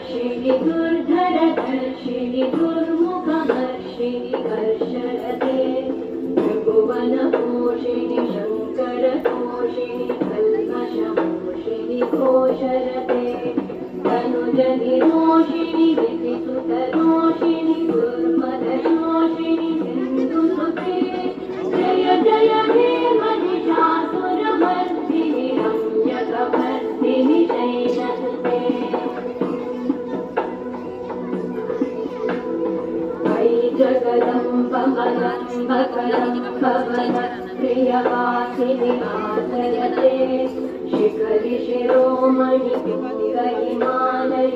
वर्षिणि दुर्धरधर्षिणि दुर्मुखहर्षिणि कर्षरते त्रिभुवनपोषिणि शङ्करतोषिणि कल्मषमोषिणि घोषरते तनुजनिरोषिणि विधिसुतरोषिणि दुर्मदशोषिणि सिन्धुसुते जय जय हे महिषासुरमर्दिनि रम्यकवर्दिनि शैलसुते वै जगदम्बमलम्बकरं भवनप्रियवासिनि आश्रयते शिखरि शिरोमणि तुङ्गहिमालय